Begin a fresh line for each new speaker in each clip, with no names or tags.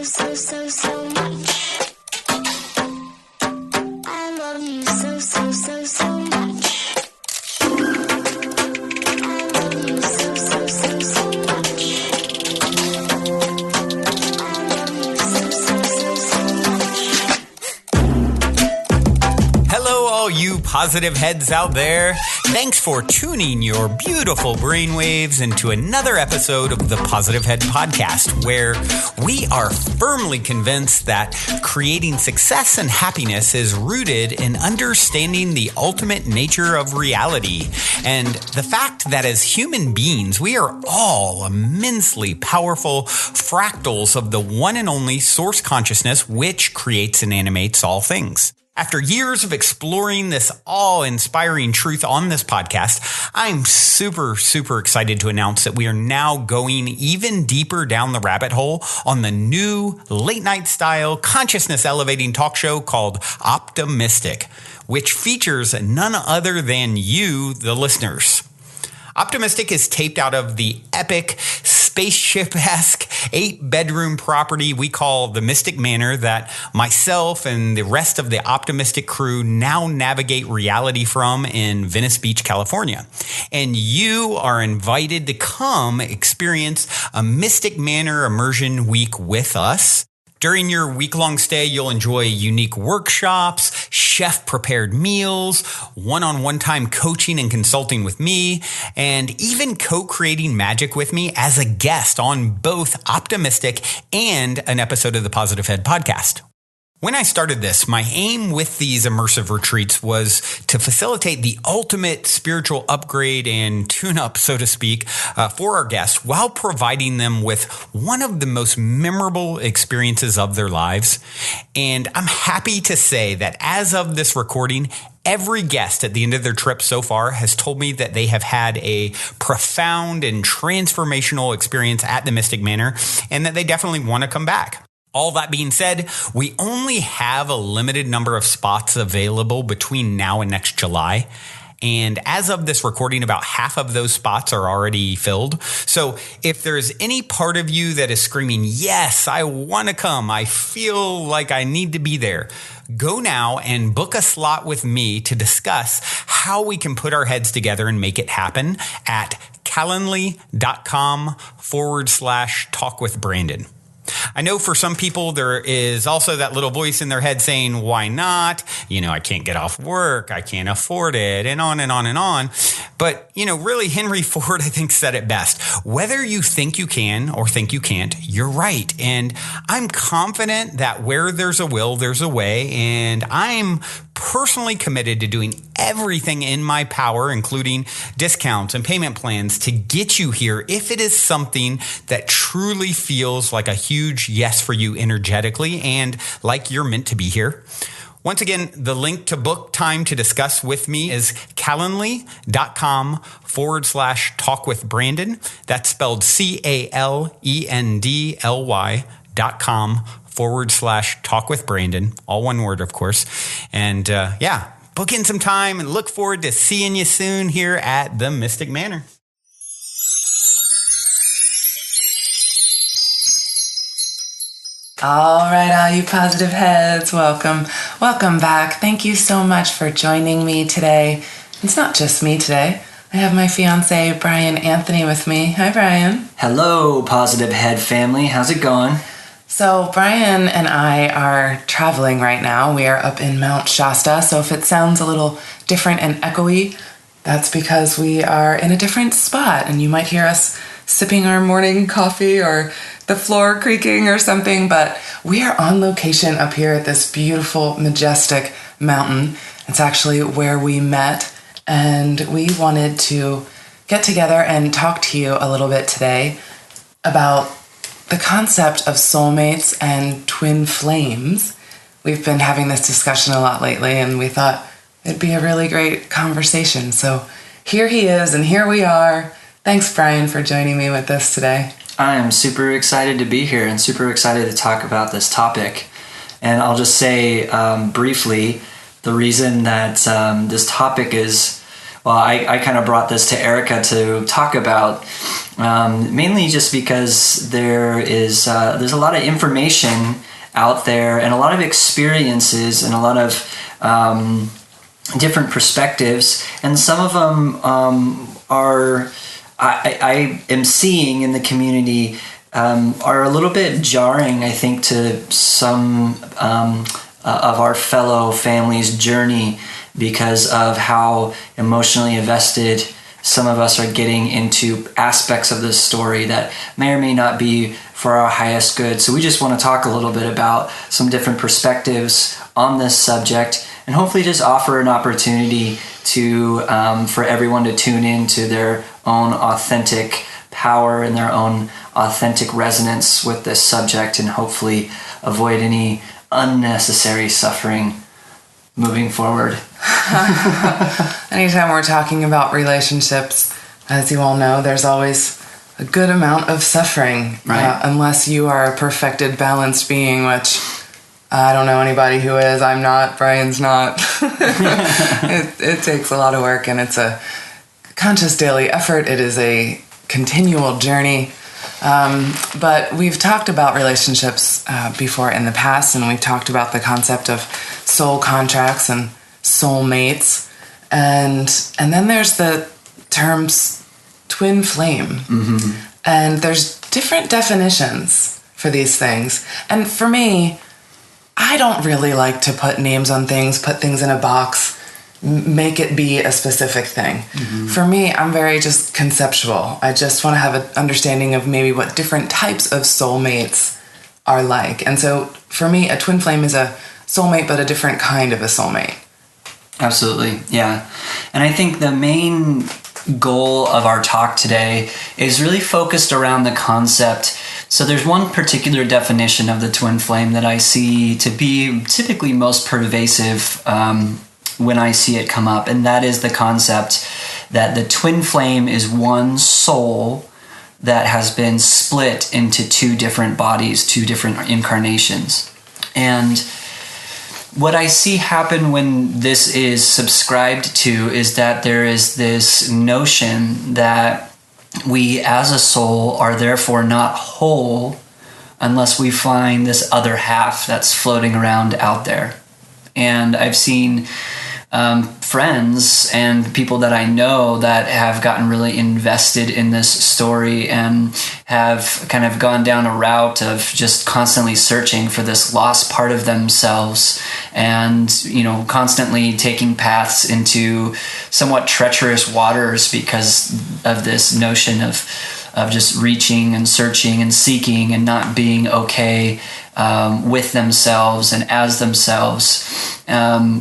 so much. I love you so much. I love you so much. I love you so much.
Hello, all you positive heads out there. Thanks for tuning your beautiful brainwaves into another episode of the Positive Head Podcast, where we are firmly convinced that creating success and happiness is rooted in understanding the ultimate nature of reality and the fact that as human beings, we are all immensely powerful fractals of the one and only source consciousness which creates and animates all things. After years of exploring this awe-inspiring truth on this podcast, I'm super excited to announce that we are now going even deeper down the rabbit hole on the new late-night style consciousness-elevating talk show called Optimistic, which features none other than you, the listeners. Optimistic is taped out of the epic spaceship-esque 8-bedroom property we call the Mystic Manor that myself and the rest of the Optimistic crew now navigate reality from in Venice Beach, California. And you are invited to come experience a Mystic Manor immersion week with us. During your week-long stay, you'll enjoy unique workshops, chef-prepared meals, one-on-one time coaching and consulting with me, and even co-creating magic with me as a guest on both Optimistic and an episode of the Positive Head podcast. When I started this, my aim with these immersive retreats was to facilitate the ultimate spiritual upgrade and tune-up, so to speak, for our guests while providing them with one of the most memorable experiences of their lives. And I'm happy to say that as of this recording, every guest at the end of their trip so far has told me that they have had a profound and transformational experience at the Mystic Manor and that they definitely want to come back. All that being said, we only have a limited number of spots available between now and next July. And as of this recording, about half of those spots are already filled. So if there's any part of you that is screaming, yes, I want to come, I feel like I need to be there, go now and book a slot with me to discuss how we can put our heads together and make it happen at calendly.com/talkwithbrandon. I know for some people there is also that little voice in their head saying, why not? I can't get off work. I can't afford it, and on and on and on. But, really Henry Ford, I think, said it best. Whether you think you can or think you can't, you're right. And I'm confident that where there's a will, there's a way. And I'm personally committed to doing everything in my power, including discounts and payment plans, to get you here if it is something that truly feels like a huge yes for you energetically and like you're meant to be here. Once again, the link to book time to discuss with me is calendly.com/talkwithbrandon. That's spelled calendly.com/talkwithbrandon. All one word, of course. And book in some time and look forward to seeing you soon here at the Mystic Manor.
All right, all you positive heads, welcome back. Thank you so much for joining me today. It's not just me today. I have my fiance, Bryan Anthony, with me. Hi, Bryan.
Hello, Positive Head family. How's it going?
So Bryan and I are traveling right now. We are up in Mount Shasta, so if it sounds a little different and echoey, that's because we are in a different spot, and you might hear us sipping our morning coffee or the floor creaking or something, but we are on location up here at this beautiful, majestic mountain. It's actually where we met, and we wanted to get together and talk to you a little bit today about the concept of soulmates and twin flames. We've been having this discussion a lot lately, and we thought it'd be a really great conversation. So here he is, and here we are. Thanks, Bryan, for joining me with this today.
I am super excited to be here and super excited to talk about this topic. And I'll just say briefly, the reason that this topic is Well, I kind of brought this to Erica to talk about, mainly just because there's a lot of information out there and a lot of experiences and a lot of different perspectives, and some of them are I am seeing in the community are a little bit jarring, I think, to some of our fellow families' journey, because of how emotionally invested some of us are getting into aspects of this story that may or may not be for our highest good. So we just want to talk a little bit about some different perspectives on this subject, and hopefully just offer an opportunity to for everyone to tune into their own authentic power and their own authentic resonance with this subject, and hopefully avoid any unnecessary suffering moving forward.
Anytime we're talking about relationships, as you all know, there's always a good amount of suffering,
Right.
Unless you are a perfected, balanced being, which I don't know anybody who is. I'm not. Brian's not. It takes a lot of work, and it's a conscious daily effort. It is a continual journey. But we've talked about relationships before in the past, and we've talked about the concept of soul contracts and soulmates, and then there's the terms twin flame, and there's different definitions for these things. And for me, I don't really like to put names on things, put things in a box, make it be a specific thing. For me, I'm very just conceptual. I just want to have an understanding of maybe what different types of soulmates are like. And so for me, a twin flame is a soulmate, but a different kind of a soulmate.
Absolutely, yeah. And I think the main goal of our talk today is really focused around the concept. So there's one particular definition of the twin flame that I see to be typically most pervasive when I see it come up, and that is the concept that the twin flame is one soul that has been split into two different bodies, two different incarnations. And what I see happen when this is subscribed to is that there is this notion that we as a soul are therefore not whole unless we find this other half that's floating around out there. And I've seen friends and people that I know that have gotten really invested in this story and have kind of gone down a route of just constantly searching for this lost part of themselves, and constantly taking paths into somewhat treacherous waters because of this notion of just reaching and searching and seeking and not being okay with themselves and as themselves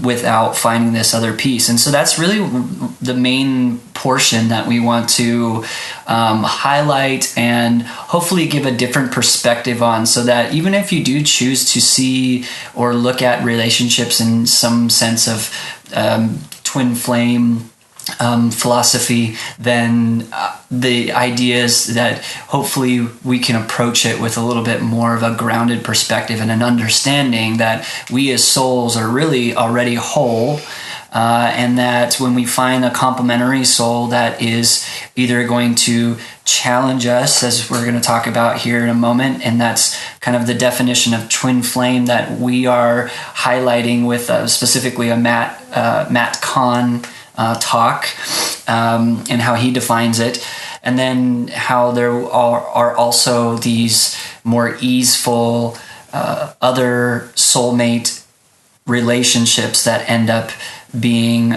without finding this other piece. And so that's really the main portion that we want to highlight and hopefully give a different perspective on, so that even if you do choose to see or look at relationships in some sense of twin flame philosophy, then the idea is that hopefully we can approach it with a little bit more of a grounded perspective and an understanding that we as souls are really already whole, and that when we find a complementary soul that is either going to challenge us, as we're going to talk about here in a moment, and that's kind of the definition of twin flame that we are highlighting with specifically a Matt Kahn talk, and how he defines it, and then how there are also these more easeful other soulmate relationships that end up being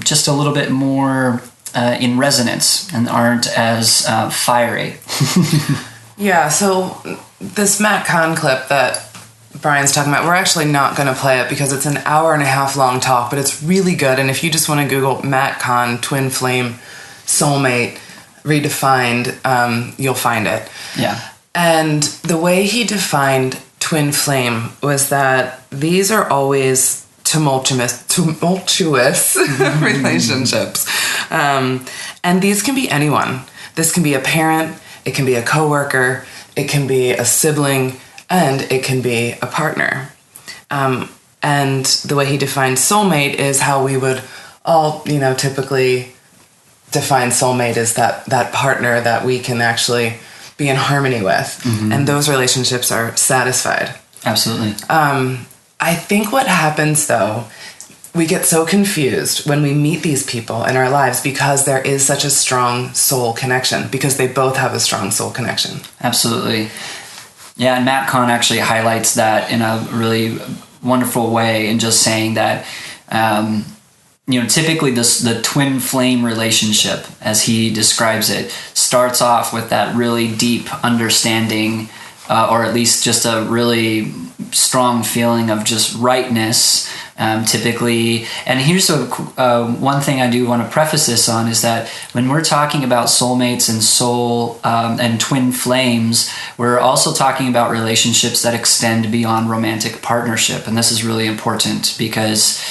just a little bit more in resonance and aren't as fiery.
Yeah, so this Matt Kahn clip that Brian's talking about, we're actually not going to play it because it's an hour and a half long talk, but it's really good. And if you just want to Google Matt Kahn twin flame soulmate redefined, you'll find it.
Yeah.
And the way he defined twin flame was that these are always tumultuous relationships. And these can be anyone. This can be a parent, it can be a coworker, it can be a sibling, and it can be a partner. And the way he defines soulmate is how we would all, typically define soulmate as that partner that we can actually be in harmony with. And those relationships are satisfied.
Absolutely.
I think what happens, though, we get so confused when we meet these people in our lives because there is such a strong soul connection, because they both have a strong soul connection.
Absolutely. Yeah, and Matt Kahn actually highlights that in a really wonderful way in just saying that, typically the twin flame relationship, as he describes it, starts off with that really deep understanding, or at least just a really strong feeling of just rightness, typically. And here's one thing I do want to preface this on, is that when we're talking about soulmates and soul and twin flames, we're also talking about relationships that extend beyond romantic partnership. And this is really important because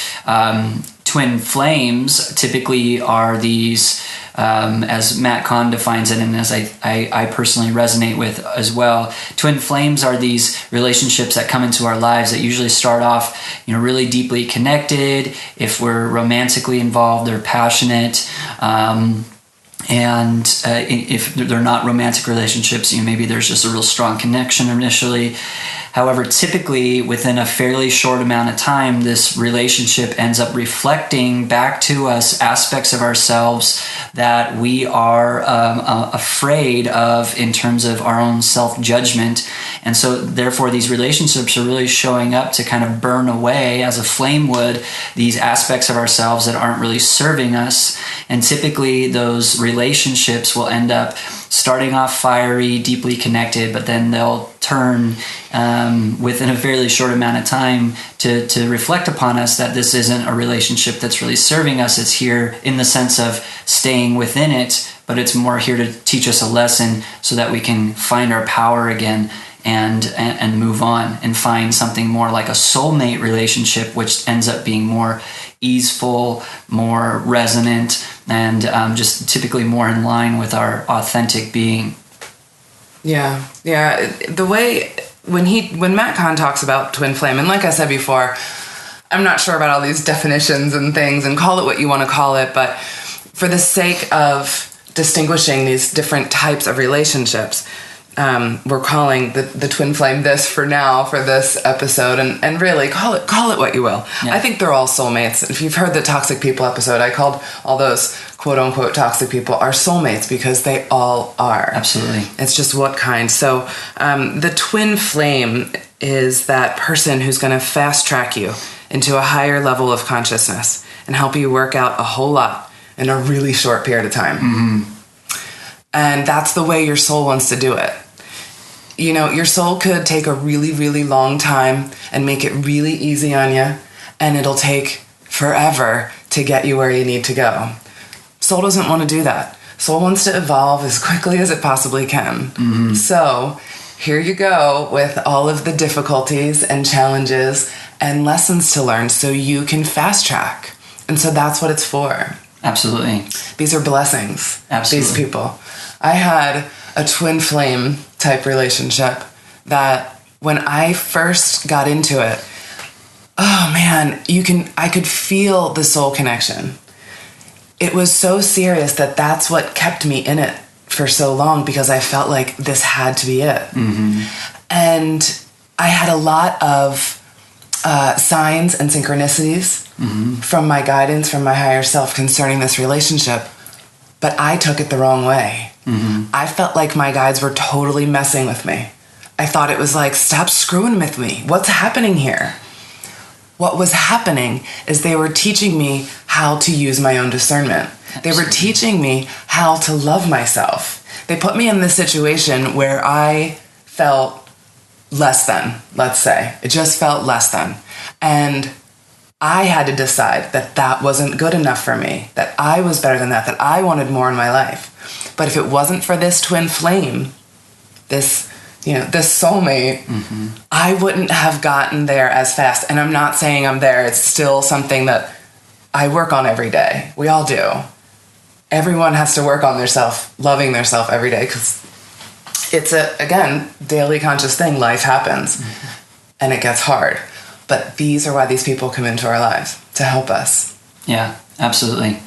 twin flames typically are these, as Matt Kahn defines it, and as I personally resonate with as well, twin flames are these relationships that come into our lives that usually start off, really deeply connected. If we're romantically involved, they're passionate. And if they're not romantic relationships, maybe there's just a real strong connection initially. However, typically within a fairly short amount of time, this relationship ends up reflecting back to us aspects of ourselves that we are afraid of in terms of our own self-judgment. And so therefore these relationships are really showing up to kind of burn away, as a flame would, these aspects of ourselves that aren't really serving us. And typically those relationships will end up starting off fiery, deeply connected, but then they'll turn within a fairly short amount of time to reflect upon us that this isn't a relationship that's really serving us. It's here in the sense of staying within it, but it's more here to teach us a lesson so that we can find our power again and move on and find something more like a soulmate relationship, which ends up being more easeful, more resonant, and just typically more in line with our authentic being.
Yeah. The way when Matt Kahn talks about twin flame, and like I said before, I'm not sure about all these definitions and things, and call it what you want to call it, but for the sake of distinguishing these different types of relationships, we're calling the twin flame this for now, for this episode, and really call it what you will. Yeah. I think they're all soulmates. If you've heard the toxic people episode, I called all those quote unquote toxic people our soulmates, because they all are. Absolutely. It's just what kind. So the twin flame is that person who's going to fast track you into a higher level of consciousness and help you work out a whole lot in a really short period of time. Mm-hmm. And that's the way your soul wants to do it. Your soul could take a really, really long time and make it really easy on you, and it'll take forever to get you where you need to go. Soul doesn't want to do that. Soul wants to evolve as quickly as it possibly can. Mm-hmm. So here you go with all of the difficulties and challenges and lessons to learn so you can fast track. And so that's what it's for. Absolutely. These are blessings. Absolutely. These people. I had a twin flame type relationship that when I first got into it, oh man, I could feel the soul connection. It was so serious that that's what kept me in it for so long, because I felt like this had to be it. Mm-hmm. And I had a lot of signs and synchronicities from my guidance, from my higher self concerning this relationship, but I took it the wrong way. Mm-hmm. I felt like my guides were totally messing with me. I thought it was like, stop screwing with me. What's happening here? What was happening is they were teaching me how to use my own discernment. Absolutely. They were teaching me how to love myself. They put me in this situation where I felt less than, let's say. It just felt less than. And I had to decide that that wasn't good enough for me, that I was better than that I wanted more in my life. But if it wasn't for this twin flame, this soulmate, I wouldn't have gotten there as fast. And I'm not saying I'm there. It's still something that I work on every day. We all do. Everyone has to work on loving theirself every day, because it's again, daily conscious thing. Life happens and it gets hard. But these are why these people come into our lives, to help us.
Yeah, Absolutely.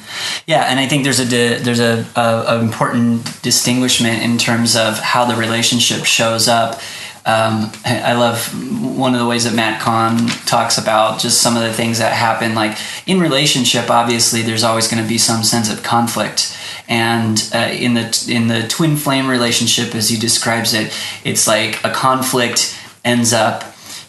Yeah, and I think there's a important distinguishment in terms of how the relationship shows up. I love one of the ways that Matt Kahn talks about just some of the things that happen. Like in relationship, obviously, there's always going to be some sense of conflict. And in the twin flame relationship, as he describes it, it's like a conflict ends up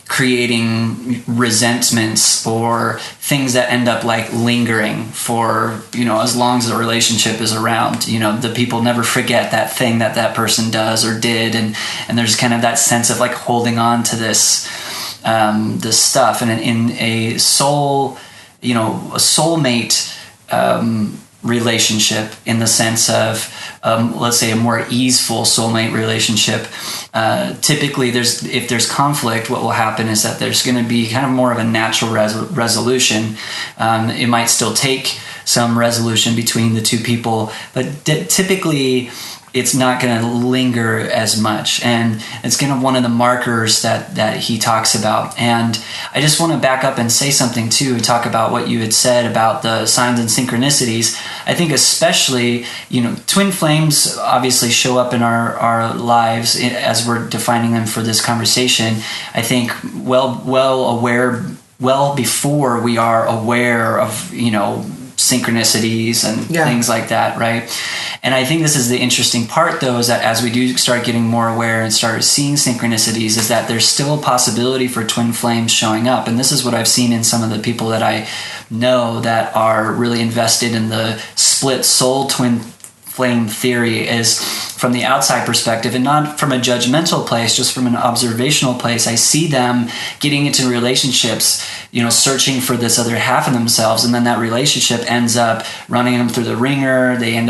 creating resentments or things that end up like lingering for, as long as the relationship is around. The people never forget that thing that person does or did, and there's kind of that sense of like holding on to this stuff. And in a soulmate relationship, in the sense of let's say a more easeful soulmate relationship, typically if there's conflict, what will happen is that there's going to be kind of more of a natural resolution. It might still take some resolution between the two people, but typically it's not going to linger as much, and it's kind of one of the markers that he talks about. And I just want to back up and say something too, and talk about what you had said about the signs and synchronicities. I think especially, twin flames obviously show up in our lives as we're defining them for this conversation. I think well before we are aware of, synchronicities and things like that, right? And I think this is the interesting part, though, is that as we do start getting more aware and start seeing synchronicities, is that there's still a possibility for twin flames showing up. And this is what I've seen in some of the people that I know that are really invested in the split soul twin flame theory, is from the outside perspective and not from a judgmental place, just from an observational place. I see them getting into relationships, searching for this other half of themselves, and then that relationship ends up running them through the ringer. They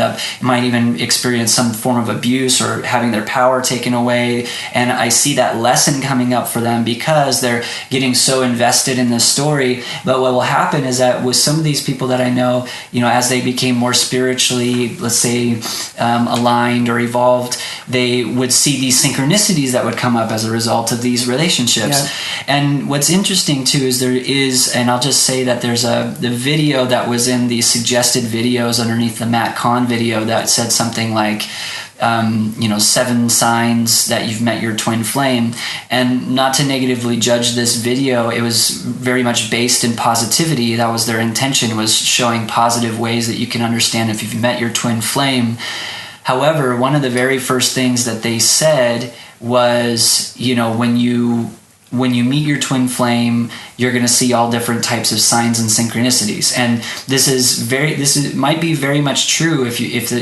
might even experience some form of abuse or having their power taken away. And I see that lesson coming up for them because they're getting so invested in this story. But what will happen is that with some of these people that I know, as they became more spiritually, let's say, aligned or evolved, they would see these synchronicities that would come up as a result of these relationships. Yeah. And what's interesting too is there is, and I'll just say that there's the video that was in the suggested videos underneath the Matt Kahn video that said something like, 7 signs that you've met your twin flame. And not to negatively judge this video, it was very much based in positivity. That was their intention, was showing positive ways that you can understand if you've met your twin flame. However, one of the very first things that they said was, when you meet your twin flame, you're going to see all different types of signs and synchronicities. And this might be very much true if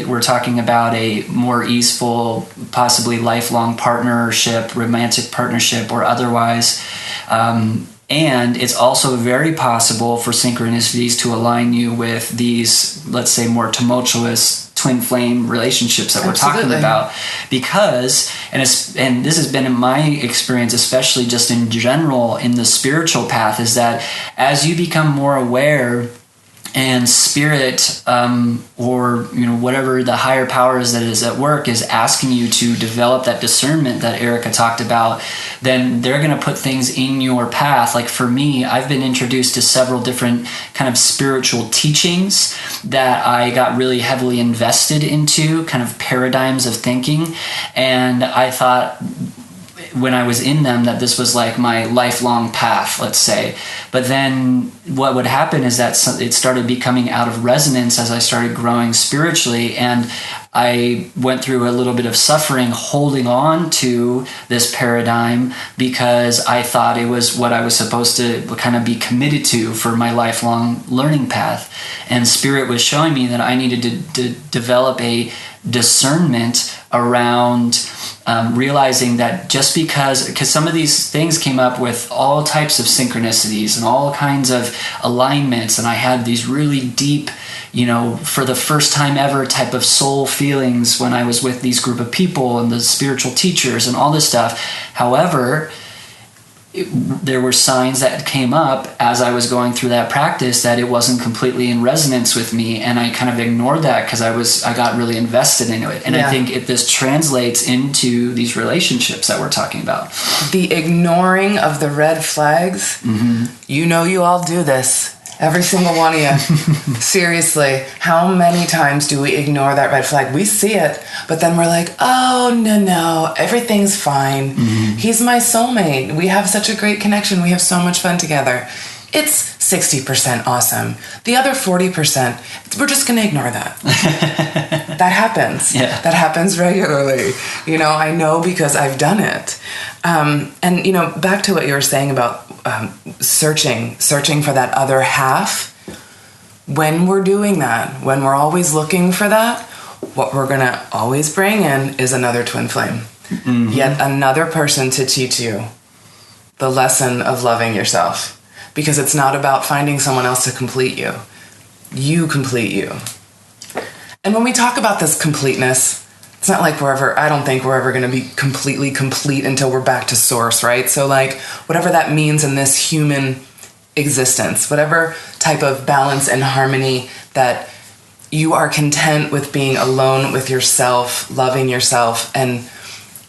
we're talking about a more easeful, possibly lifelong partnership, romantic partnership, or otherwise. And it's also very possible for synchronicities to align you with these, let's say, more tumultuous twin flame relationships that we're talking about, because and this has been in my experience, especially just in general in the spiritual path, is that as you become more aware and spirit or whatever the higher power is that is at work is asking you to develop that discernment that Erica talked about, then they're going to put things in your path. Like for me, I've been introduced to several different kind of spiritual teachings that I got really heavily invested into, kind of paradigms of thinking, and I thought when I was in them that this was like my lifelong path, let's say. But then what would happen is that it started becoming out of resonance as I started growing spiritually, and I went through a little bit of suffering holding on to this paradigm because I thought it was what I was supposed to kind of be committed to for my lifelong learning path. And Spirit was showing me that I needed to develop a discernment around realizing that just because some of these things came up with all types of synchronicities and all kinds of alignments, and I had these really deep, for the first time ever type of soul feelings when I was with these group of people and the spiritual teachers and all this stuff. However, there were signs that came up as I was going through that practice that it wasn't completely in resonance with me, and I kind of ignored that because I got really invested into it. And I think this translates into these relationships that we're talking about. The
ignoring of the red flags, you all do this. Every single one of you. Seriously, how many times do we ignore that red flag? We see it, but then we're like, oh, no, everything's fine. He's my soulmate. We have such a great connection. We have so much fun together. It's 60% awesome. The other 40%, we're just going to ignore that. That happens.
Yeah.
That happens regularly. I know because I've done it. And, back to what you were saying about searching for that other half. When we're doing that, when we're always looking for that, what we're going to always bring in is another twin flame. Yet another person to teach you the lesson of loving yourself. Because it's not about finding someone else to complete you. You complete you. And when we talk about this completeness, it's not like I don't think we're ever going to be completely complete until we're back to source, right? So whatever that means in this human existence, whatever type of balance and harmony that you are content with being alone with yourself, loving yourself, and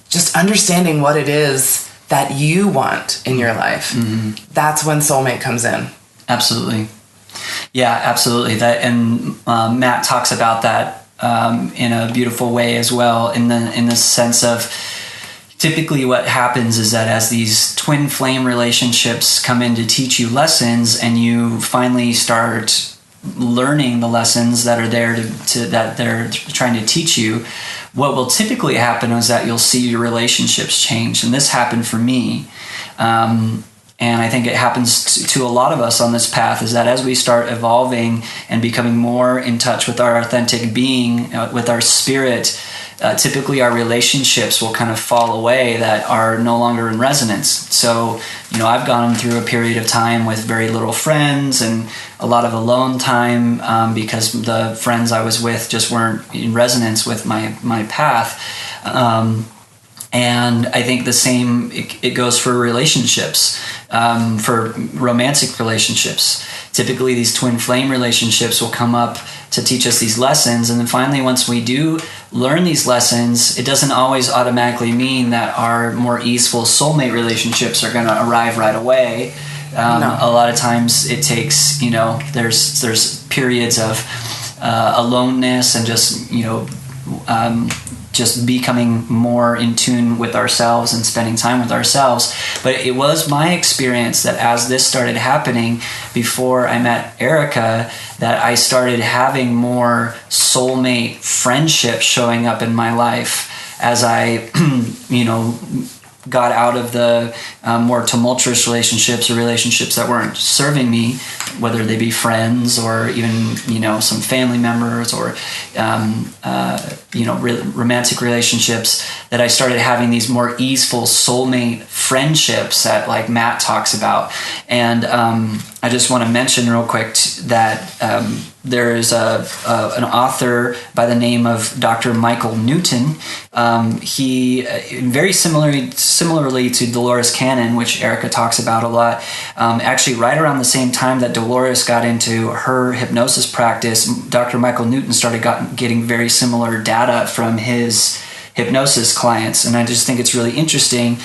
just understanding what it is that you want in your life. That's when soulmate comes in.
Absolutely. Yeah, absolutely. That, and Matt talks about that in a beautiful way as well, in the sense of typically what happens is that as these twin flame relationships come in to teach you lessons, and you finally start learning the lessons that are there that they're trying to teach you, what will typically happen is that you'll see your relationships change. And this happened for me. And I think it happens to a lot of us on this path, is that as we start evolving and becoming more in touch with our authentic being, with our spirit, typically our relationships will kind of fall away that are no longer in resonance. So, I've gone through a period of time with very little friends and a lot of alone time because the friends I was with just weren't in resonance with my path. And I think the same, it goes for relationships, for romantic relationships. Typically, these twin flame relationships will come up to teach us these lessons. And then finally, once we do learn these lessons, it doesn't always automatically mean that our more easeful soulmate relationships are going to arrive right away. No. A lot of times it takes, there's periods of aloneness and just becoming more in tune with ourselves and spending time with ourselves. But it was my experience that as this started happening before I met Erica, that I started having more soulmate friendships showing up in my life as I, got out of the more tumultuous relationships or relationships that weren't serving me, whether they be friends or even, some family members or, romantic relationships, that I started having these more easeful soulmate friendships that like Matt talks about. And I just want to mention real quick that there is an author by the name of Dr. Michael Newton. He very similarly to Dolores Cannon, which Erica talks about a lot. Actually, right around the same time that Dolores got into her hypnosis practice, Dr. Michael Newton started getting very similar data from his hypnosis clients. And I just think it's really interesting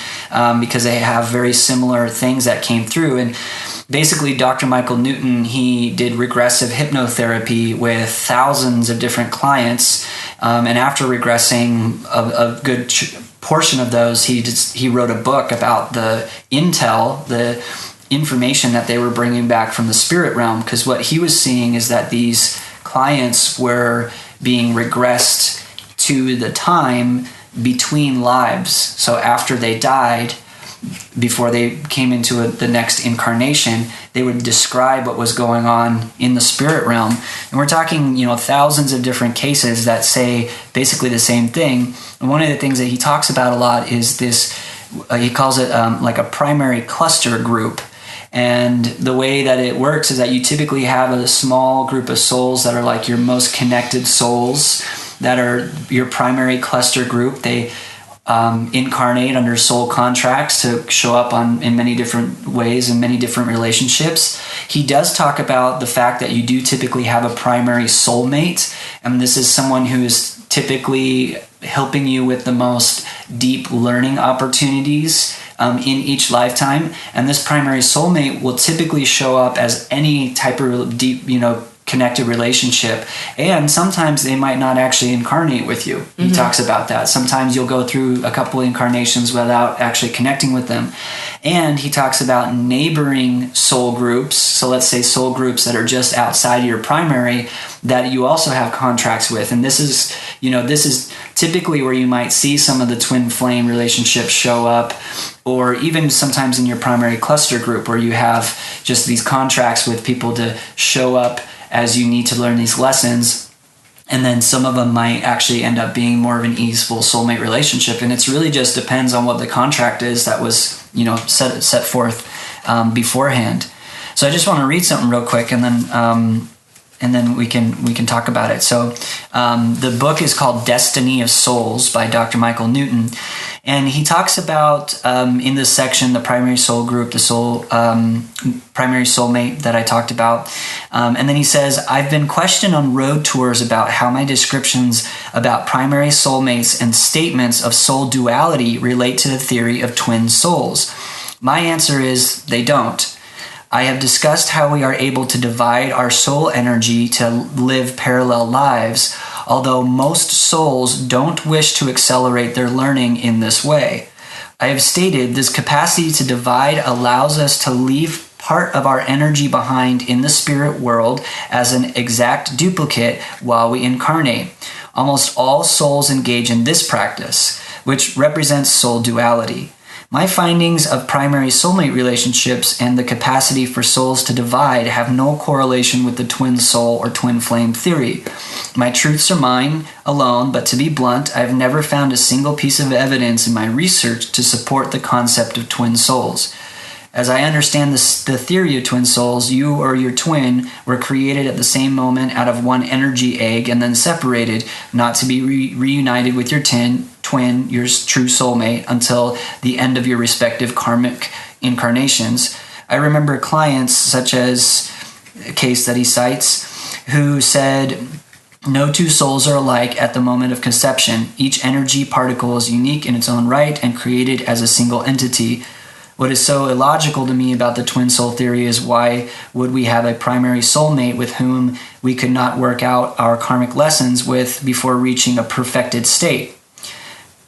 because they have very similar things that came through. And basically, Dr. Michael Newton, he did regressive hypnotherapy with thousands of different clients. And after regressing a good portion of those, he wrote a book about the intel, the information that they were bringing back from the spirit realm. Because what he was seeing is that these clients were being regressed to the time between lives. So after they died, before they came into the next incarnation, they would describe what was going on in the spirit realm. And we're talking, thousands of different cases that say basically the same thing. And one of the things that he talks about a lot is this, he calls it like a primary cluster group. And the way that it works is that you typically have a small group of souls that are like your most connected souls, that are your primary cluster group. They incarnate under soul contracts to show up in many different ways in many different relationships. He does talk about the fact that you do typically have a primary soulmate, and this is someone who is typically helping you with the most deep learning opportunities in each lifetime. And this primary soulmate will typically show up as any type of deep, connected relationship, and sometimes they might not actually incarnate with you. He talks about that. Sometimes you'll go through a couple incarnations without actually connecting with them. And he talks about neighboring soul groups. So let's say soul groups that are just outside of your primary that you also have contracts with. And this is typically where you might see some of the twin flame relationships show up, or even sometimes in your primary cluster group where you have just these contracts with people to show up as you need to learn these lessons. And then some of them might actually end up being more of an easeful soulmate relationship. And it's really just depends on what the contract is that was, set forth beforehand. So I just want to read something real quick, and then we can talk about it. So the book is called Destiny of Souls by Dr. Michael Newton. And he talks about, in this section, the primary soul group, the primary soulmate that I talked about. And then he says, I've been questioned on road tours about how my descriptions about primary soulmates and statements of soul duality relate to the theory of twin souls. My answer is they don't. I have discussed how we are able to divide our soul energy to live parallel lives, although most souls don't wish to accelerate their learning in this way. I have stated this capacity to divide allows us to leave part of our energy behind in the spirit world as an exact duplicate while we incarnate. Almost all souls engage in this practice, which represents soul duality. My findings of primary soulmate relationships and the capacity for souls to divide have no correlation with the twin soul or twin flame theory. My truths are mine alone, but to be blunt, I've never found a single piece of evidence in my research to support the concept of twin souls. As I understand the theory of twin souls, you or your twin were created at the same moment out of one energy egg and then separated, not to be reunited with your twin, your true soulmate, until the end of your respective karmic incarnations. I remember clients, such as a case that he cites, who said, no two souls are alike at the moment of conception. Each energy particle is unique in its own right and created as a single entity. What is so illogical to me about the twin soul theory is why would we have a primary soulmate with whom we could not work out our karmic lessons with before reaching a perfected state?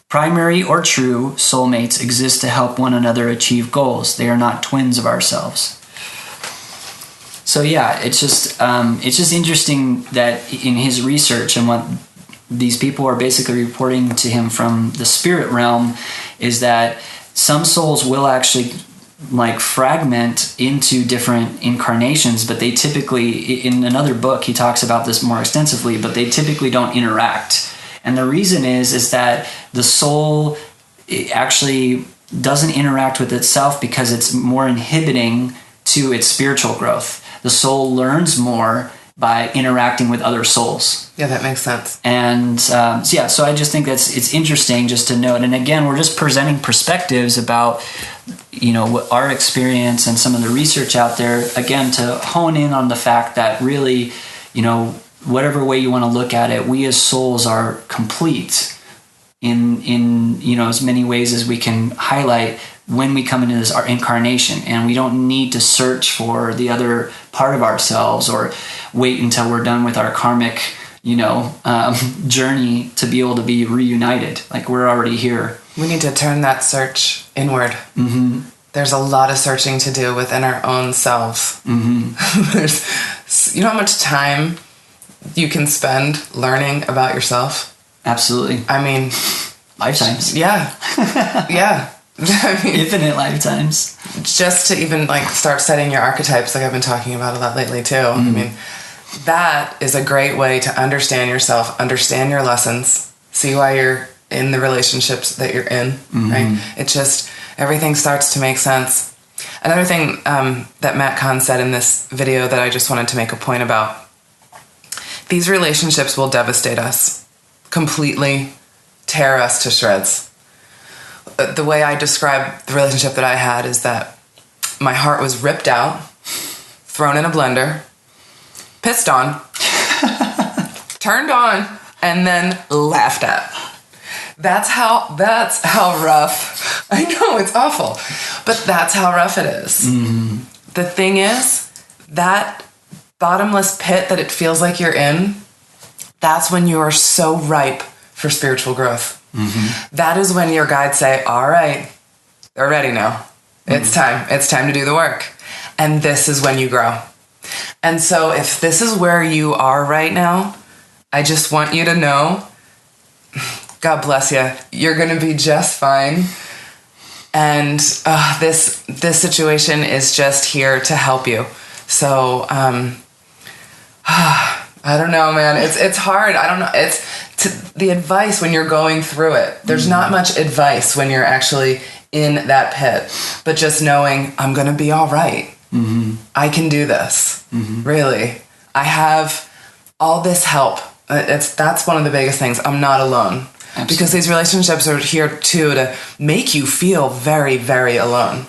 Primary or true soulmates exist to help one another achieve goals. They are not twins of ourselves. So yeah, it's just interesting that in his research and what these people are basically reporting to him from the spirit realm is that some souls will actually fragment into different incarnations, but they typically, in another book, he talks about this more extensively, but they typically don't interact. And the reason is that the soul actually doesn't interact with itself because it's more inhibiting to its spiritual growth. The soul learns more by interacting with other souls.
Yeah, that makes sense.
And so I just think it's interesting just to note. And again, we're just presenting perspectives about, what our experience and some of the research out there, again, to hone in on the fact that really, whatever way you want to look at it, we as souls are complete in as many ways as we can highlight when we come into this our incarnation, and we don't need to search for the other part of ourselves or wait until we're done with our karmic journey to be able to be reunited. Like, we're already here.
We need to turn that search inward. Mm-hmm. There's a lot of searching to do within our own self. Mm-hmm. There's, how much time you can spend learning about yourself?
Absolutely.
I mean,
lifetimes.
Yeah. Yeah. I mean,
infinite lifetimes.
Just to even start setting your archetypes, like I've been talking about a lot lately too. Mm-hmm. I mean, that is a great way to understand yourself, understand your lessons, see why you're in the relationships that you're in, mm-hmm. right? It just, everything starts to make sense. Another thing that Matt Kahn said in this video that I just wanted to make a point about, these relationships will devastate us, completely tear us to shreds. The way I describe the relationship that I had is that my heart was ripped out, thrown in a blender, pissed on, turned on, and then laughed at. That's how rough I know, it's awful. But that's how rough it is. The thing is, that bottomless pit that it feels like you're in, that's when you are so ripe for spiritual growth. That is when your guides say, all right, they're ready now. It's time. It's time to do the work. And this is when you grow. And so if this is where you are right now, I just want you to know, God bless you, you're going to be just fine. And this situation is just here to help you. So I don't know, man. It's hard. I don't know. The advice when you're going through it. There's not much advice when you're actually in that pit. But just knowing I'm going to be all right. I can do this. Really. I have all this help. That's one of the biggest things. I'm not alone. Absolutely. Because these relationships are here too to make you feel very, very alone.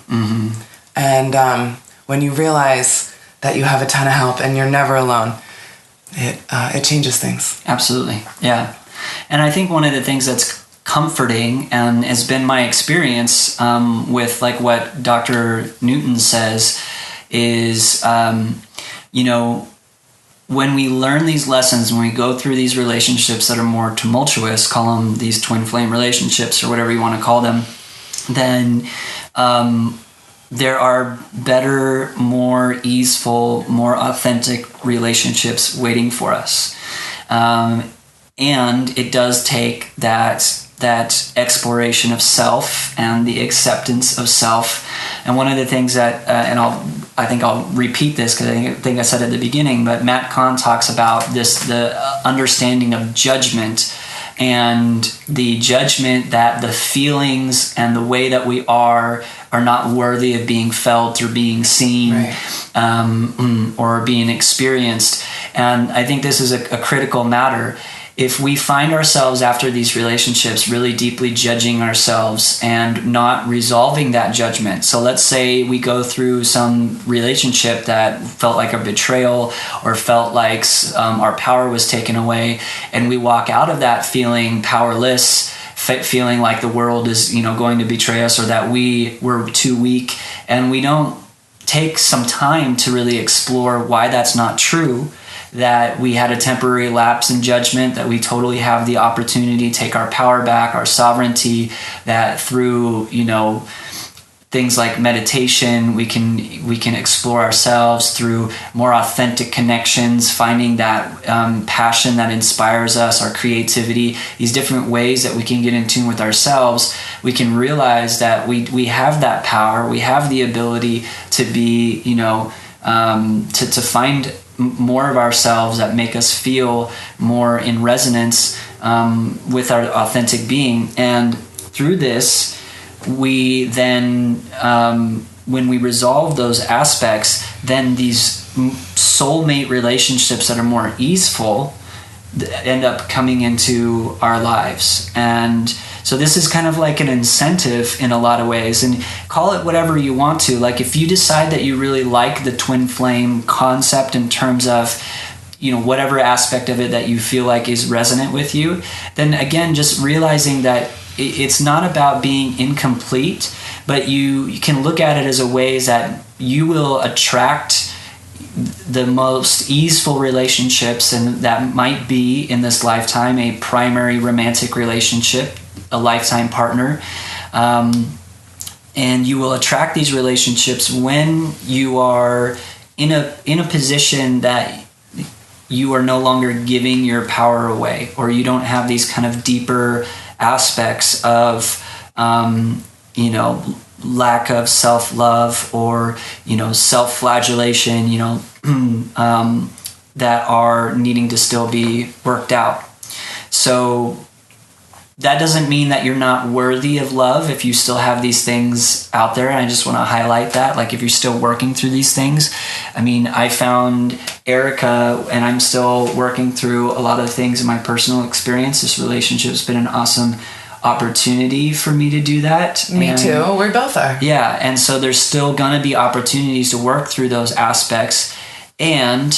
And when you realize that you have a ton of help and you're never alone, it changes things.
Absolutely, yeah. And I think one of the things that's comforting and has been my experience with like what Dr. Newton says is, when we learn these lessons, when we go through these relationships that are more tumultuous, call them these twin flame relationships or whatever you want to call them, then there are better, more easeful, more authentic relationships waiting for us. And it does take that exploration of self and the acceptance of self. And one of the things that, I think I'll repeat this because I think I said at the beginning, but Matt Kahn talks about the understanding of judgment and the judgment that the feelings and the way that we are not worthy of being felt or being seen, right. Or being experienced. And I think this is a critical matter. If we find ourselves after these relationships really deeply judging ourselves and not resolving that judgment. So let's say we go through some relationship that felt like a betrayal or felt like our power was taken away, and we walk out of that feeling powerless, feeling like the world is going to betray us or that we were too weak, and we don't take some time to really explore why that's not true, that we had a temporary lapse in judgment, that we totally have the opportunity to take our power back, our sovereignty, that through, things like meditation, we can explore ourselves through more authentic connections, finding that passion that inspires us, our creativity, these different ways that we can get in tune with ourselves. We can realize that we have that power, we have the ability to be, to find more of ourselves that make us feel more in resonance with our authentic being. And through this, we then, when we resolve those aspects, then these soulmate relationships that are more easeful end up coming into our lives. And so this is kind of like an incentive in a lot of ways, and call it whatever you want to. Like if you decide that you really like the twin flame concept in terms of, whatever aspect of it that you feel like is resonant with you, then again, just realizing that it's not about being incomplete, but you can look at it as a ways that you will attract the most easeful relationships, and that might be in this lifetime a primary romantic relationship, a lifetime partner, and you will attract these relationships when you are in a position that you are no longer giving your power away, or you don't have these kind of deeper aspects of lack of self-love or self-flagellation that are needing to still be worked out. So that doesn't mean that you're not worthy of love if you still have these things out there. And I just want to highlight that, like if you're still working through these things. I mean, I found Erica, and I'm still working through a lot of things in my personal experience. This relationship has been an awesome opportunity for me to do that.
Me too. We both are.
Yeah. And so there's still going to be opportunities to work through those aspects. And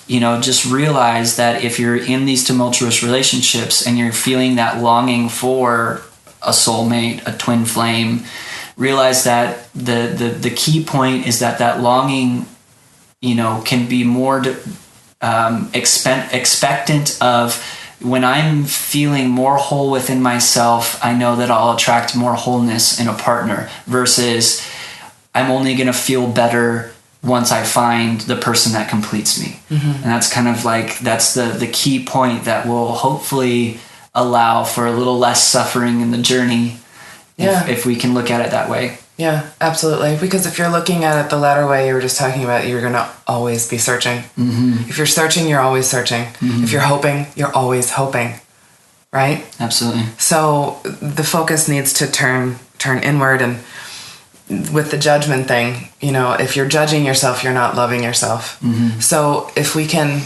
just realize that if you're in these tumultuous relationships and you're feeling that longing for a soulmate, a twin flame, realize that the key point is that longing, can be more expectant of, when I'm feeling more whole within myself, I know that I'll attract more wholeness in a partner, versus I'm only going to feel better once I find the person that completes me. And that's kind of like, that's the key point that will hopefully allow for a little less suffering in the journey, if we can look at it that way.
Yeah, absolutely. Because if you're looking at it the latter way you were just talking about, you're going to always be searching. If you're searching, you're always searching. If you're hoping, you're always hoping. Right?
Absolutely.
So the focus needs to turn inward. And with the judgment thing, if you're judging yourself, you're not loving yourself. So if we can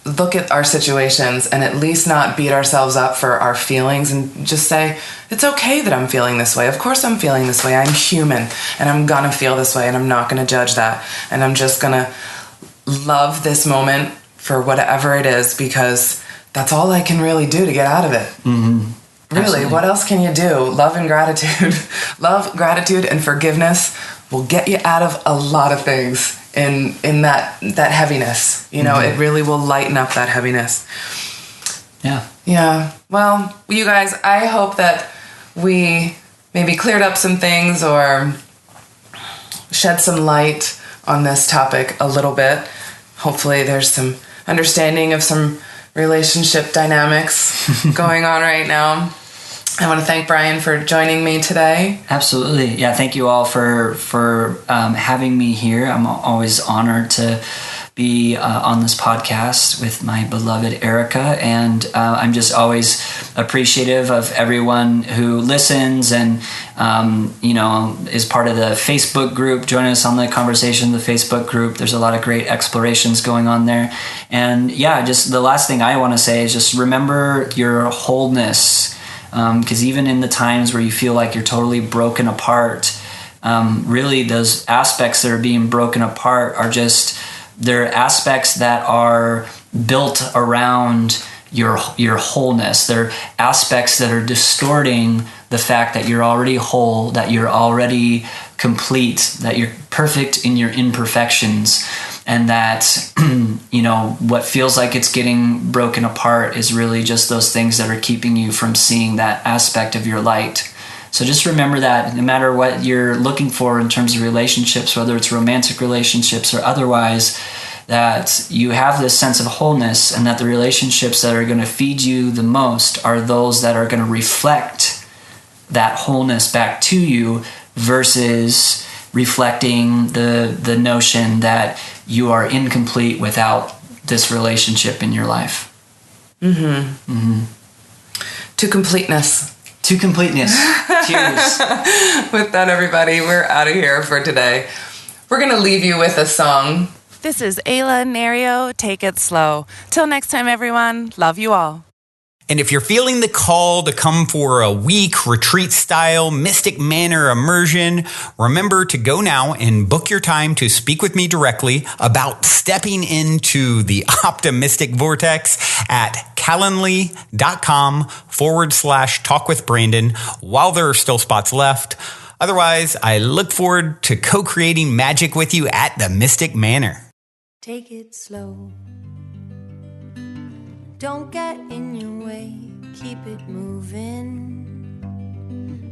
look at our situations and at least not beat ourselves up for our feelings, and just say, it's okay that I'm feeling this way. Of course I'm feeling this way. I'm human, and I'm gonna feel this way, and I'm not gonna judge that. And I'm just gonna love this moment for whatever it is, because that's all I can really do to get out of it. Really,
Absolutely.
what else can you do? Love and gratitude. Love, gratitude, and forgiveness will get you out of a lot of things in that heaviness. It really will lighten up that heaviness. Yeah. Well, you guys, I hope that we maybe cleared up some things or shed some light on this topic a little bit. Hopefully there's some understanding of some relationship dynamics going on right now. I want to thank Bryan for joining me today.
Absolutely. Yeah, thank you all for having me here. I'm always honored to be on this podcast with my beloved Erica, and I'm just always appreciative of everyone who listens and is part of the Facebook group. Join us on the conversation, the Facebook group. There's a lot of great explorations going on there. And yeah, just the last thing I want to say is just remember your wholeness. Because even in the times where you feel like you're totally broken apart, really those aspects that are being broken apart are they're aspects that are built around your wholeness. They're aspects that are distorting the fact that you're already whole, that you're already complete, that you're perfect in your imperfections. And that, what feels like it's getting broken apart is really just those things that are keeping you from seeing that aspect of your light. So just remember that no matter what you're looking for in terms of relationships, whether it's romantic relationships or otherwise, that you have this sense of wholeness, and that the relationships that are going to feed you the most are those that are going to reflect that wholeness back to you, versus reflecting the notion that you are incomplete without this relationship in your life.
To completeness.
To completeness. Cheers.
With that, everybody, we're out of here for today. We're going to leave you with a song. This is Ayla Nario, Take It Slow. Till next time, everyone. Love you all.
And if you're feeling the call to come for a week retreat-style Mystic Manor immersion, remember to go now and book your time to speak with me directly about stepping into the optimistic vortex at calendly.com/talk with Brandon while there are still spots left. Otherwise, I look forward to co-creating magic with you at the Mystic Manor.
Take it slow. Don't get in your way, keep it moving.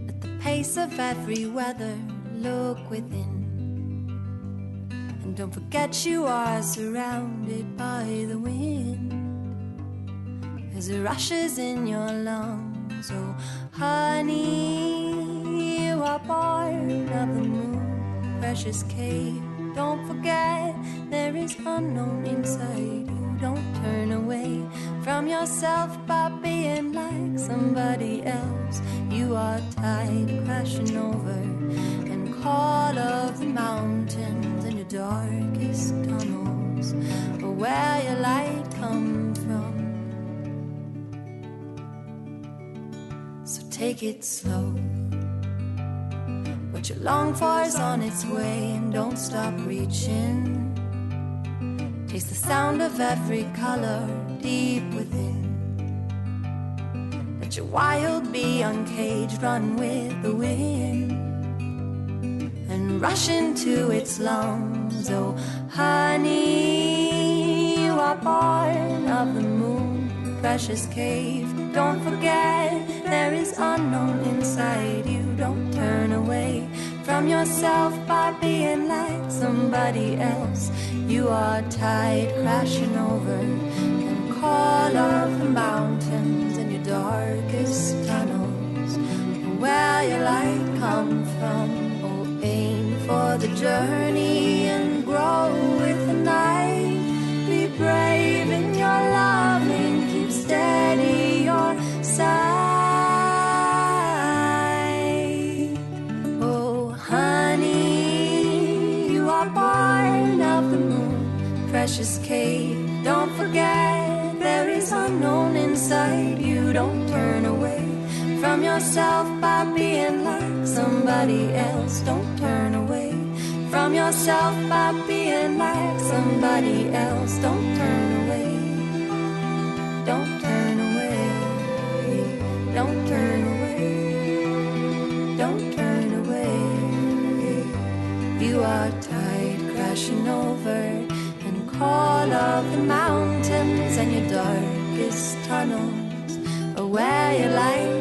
At the pace of every weather, look within. And don't forget you are surrounded by the wind, as it rushes in your lungs. Oh, honey, you are part of the moon, precious cave. Don't forget there is unknown inside you. Don't turn away from yourself by being like somebody else. You are tide crashing over and call of the mountains and the darkest tunnels, or where your light comes from. So take it slow. What you long for is on its way, and don't stop reaching. Taste the sound of every color deep within. Let Let your wild bee uncaged run with the wind and rush into its lungs. Oh, honey, you are born of the moon, precious cave. Don't forget there is unknown inside you. Don't turn away from yourself by being like somebody else. You are tide crashing over and call of the mountains in your darkest tunnels. Where your light come from, oh, aim for the journey and grow with the night. Be brave in your loving, keep steady your side. Oh, honey, you are born of the moon, precious cave. Don't forget there is unknown inside you. Don't turn away from yourself by being like somebody else. Don't turn away from yourself by being like somebody else. Don't turn away. Don't turn away. Don't turn away. Don't turn away. You are tide crashing over and call of the mountains and your darkest tunnels, or where your light